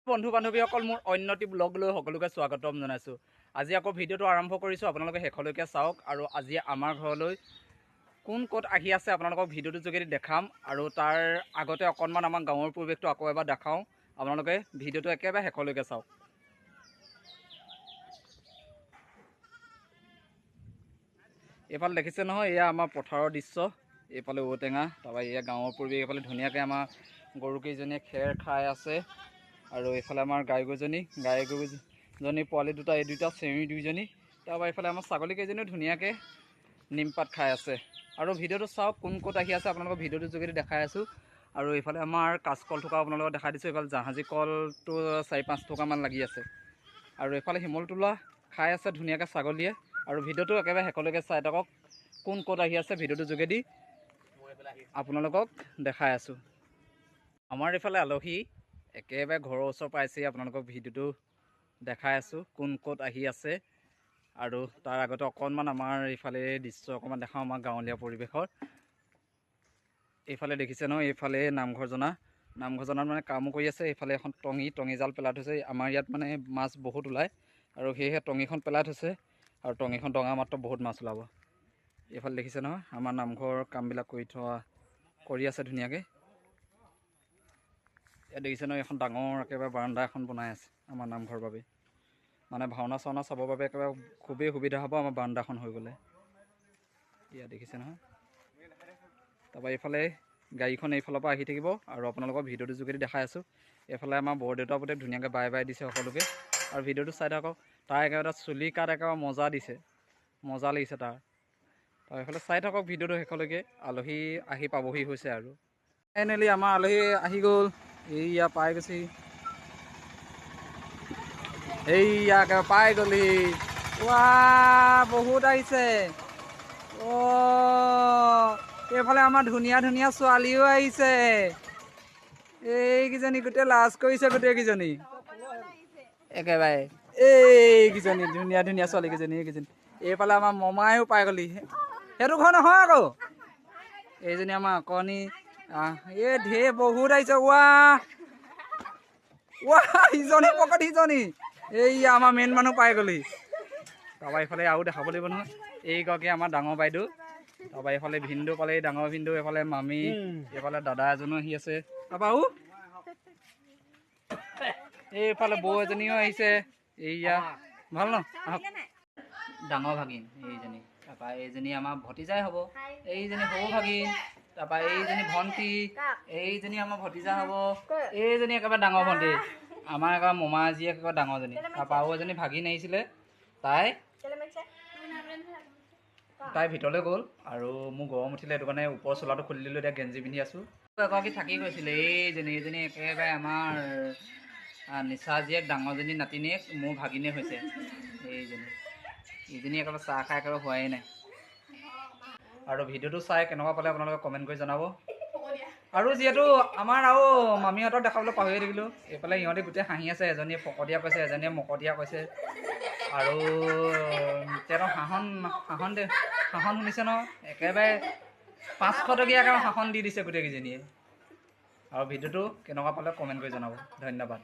বন্ধু বান্ধৱীসকল মোৰ অন্যটি ব্লগ লৈ সকলোকে স্বাগতম জনাইছোঁ। আজি আকৌ ভিডিঅ'টো আৰম্ভ কৰিছোঁ, আপোনালোকে শেষলৈকে চাওক। আৰু আজি আমাৰ ঘৰলৈ কোন ক'ত আহি আছে আপোনালোকক ভিডিঅ'টোৰ যোগেদি দেখাম। আৰু তাৰ আগতে অকণমান আমাৰ গাঁৱৰ পৰিৱেশটো আকৌ এবাৰ দেখাওঁ। আপোনালোকে ভিডিঅ'টো একেবাৰে শেষলৈকে চাওক। এইফালে দেখিছে নহয়, এয়া আমাৰ পথাৰৰ দৃশ্য। এইফালে ঔটেঙা, তাৰপৰা এয়া গাঁৱৰ পৰিৱেশ। এইফালে ধুনীয়াকৈ আমাৰ গৰুকেইজনীয়ে খেৰ খাই আছে। আৰু এইফালে আমাৰ গাই গৰুজনী পোৱালি দুটা, এই দুটা চেউৰী দুইজনী। তাৰপৰা এইফালে আমাৰ ছাগলীকেইজনীও ধুনীয়াকৈ নিমপাত খাই আছে। আৰু ভিডিঅ'টো চাওক, কোন ক'ত আহি আছে আপোনালোকক ভিডিঅ'টোৰ যোগেদি দেখাই আছোঁ। আৰু এইফালে আমাৰ কাচকল থকা আপোনালোকক দেখাই দিছোঁ। এইফালে জাহাজী কলটো 4-5 থোকামান লাগি আছে। আৰু এইফালে শিমল তোলা খাই আছে ধুনীয়াকৈ ছাগলীয়ে। আৰু ভিডিঅ'টো একেবাৰে শেষলৈকে চাই থাকক, কোন ক'ত আহি আছে ভিডিঅ'টোৰ যোগেদি আপোনালোকক দেখাই আছোঁ। আমাৰ এইফালে আলহী একেবাৰে ঘৰৰ ওচৰ পাইছেহি। আপোনালোকক ভিডিঅ'টো দেখাই আছোঁ কোন ক'ত আহি আছে। আৰু তাৰ আগতে অকণমান আমাৰ এইফালে দৃশ্য অকণমান দেখাওঁ আমাৰ গাঁৱলীয়া পৰিৱেশৰ। এইফালে দেখিছে নহয়, এইফালে নামঘৰজনাত মানে কামো কৰি আছে। এইফালে এখন টঙি জাল পেলাই থৈছে। আমাৰ ইয়াত মানে মাছ বহুত ওলায়, আৰু সেয়েহে টঙিখন পেলাই থৈছে। আৰু টঙিখন টঙা মাত্ৰ বহুত মাছ ওলাব। এইফালে দেখিছে নহয়, আমাৰ নামঘৰৰ কামবিলাক কৰি আছে ধুনীয়াকৈ। ইয়াত দেখিছে নহয়, এখন ডাঙৰ একেবাৰে বাৰাণ্ডা এখন বনাই আছে আমাৰ নামঘৰৰ বাবে। মানে ভাওনা চাওনা চাবৰ বাবে একেবাৰে খুবেই সুবিধা হ'ব আমাৰ বাৰাণ্ডাখন হৈ গ'লে। ইয়াত দেখিছে নহয়। তাৰপৰা এইফালে গাড়ীখন এইফালৰ পৰা আহি থাকিব। আৰু আপোনালোকৰ ভিডিঅ'টোৰ যোগেদি দেখাই আছোঁ। এইফালে আমাৰ বৰদেউতাৰ প্ৰতি ধুনীয়াকৈ বাই দিছে সকলোকে। আৰু ভিডিঅ'টো চাই থাকক, তাৰ একেবাৰে চুলি কাট একেবাৰে মজা দিছে, মজা লাগিছে তাৰ। আৰু এইফালে চাই থাকক ভিডিঅ'টো শেষলৈকে। আলহী আহি পাবহি হৈছে। আৰু ফাইনেলি আমাৰ আলহী আহি গ'ল। এইয়া পাই গৈছে, এইয়া একেবাৰে পাই গ'লি। ৱা বহুত আহিছে। এইফালে আমাৰ ধুনীয়া ধুনীয়া ছোৱালীও আহিছে। এইকেইজনী গোটেই লাজ কৰিছে, গোটেইকেইজনী একেবাৰে। এইকেইজনী ধুনীয়া ধুনীয়া ছোৱালীকেইজনী, এইকেইজনী। এইফালে আমাৰ মমায়েও পাই গ'লি। সেইটো ঘৰ নহয় আকৌ, এইজনী আমাৰ অকণি। এই ঢেৰ বহুত আহিছে। ইজনী পকত সিজনী। এইয়া আমাৰ মেইন মানুহ পাই গ'লি। তাৰপৰা এইফালে আৰু দেখাব লাগিব নহয়, এইগৰাকী আমাৰ ডাঙৰ বাইদেউ। তাৰপৰা এইফালে ভিনদেউ পালে, ডাঙৰ ভিনদেউ। এইফালে মামী, এইফালে দাদা এজনো আহি আছে। তাৰপৰা এইফালে বৌ এজনীও আহিছে। এইয়া ভাল ন, ডাঙৰ ভাগিন এইজনী। তাৰপৰা এইজনী আমাৰ ভতিজাই হ'ব। এইজনী সৰু ভাগিন। তাৰপৰা এইজনী ভণ্টি, এইজনী আমাৰ ভতিজা হ'ব। এইজনী একেবাৰে ডাঙৰ ভণ্টি, আমাৰ একেবাৰে মমা জীয়েক একেবাৰে ডাঙৰজনী। তাৰপৰা আৰু এজনী ভাগিন আহিছিলে, তাই ভিতৰলৈ গ'ল। আৰু মোৰ গৰম উঠিলে, সেইটো কাৰণে ওপৰৰ চোলাটো খুলি দিলোঁ। এতিয়া গেঞ্জি পিন্ধি আছোঁ। এগৰাকী থাকি গৈছিলে, এইজনী একেবাৰে আমাৰ নিচা জীয়েক, ডাঙৰজনী নাতিনীয়েক, মোৰ ভাগিনে হৈছে। এইজনী একেবাৰে চাহ খাই একেবাৰে হোৱাই নাই। আৰু ভিডিঅ'টো চাই কেনেকুৱা পালে আপোনালোকে কমেণ্ট কৰি জনাব। আৰু যিহেতু আমাৰ আৰু মামীহঁতক দেখাবলৈ পাহৰিয়ে থাকিলোঁ। এইফালে সিহঁতে গোটেই হাঁহি আছে। এজনীয়ে ফকতীয়া কৈছে, এজনীয়ে মকতীয়া কৈছে। আৰু তেওঁ হাঁহন শুনিছে নহয়, একেবাৰে 500 টকীয়া একেবাৰে হাঁহন দি দিছে গোটেইকেইজনীয়ে। আৰু ভিডিঅ'টো কেনেকুৱা পালে কমেণ্ট কৰি জনাব। ধন্যবাদ।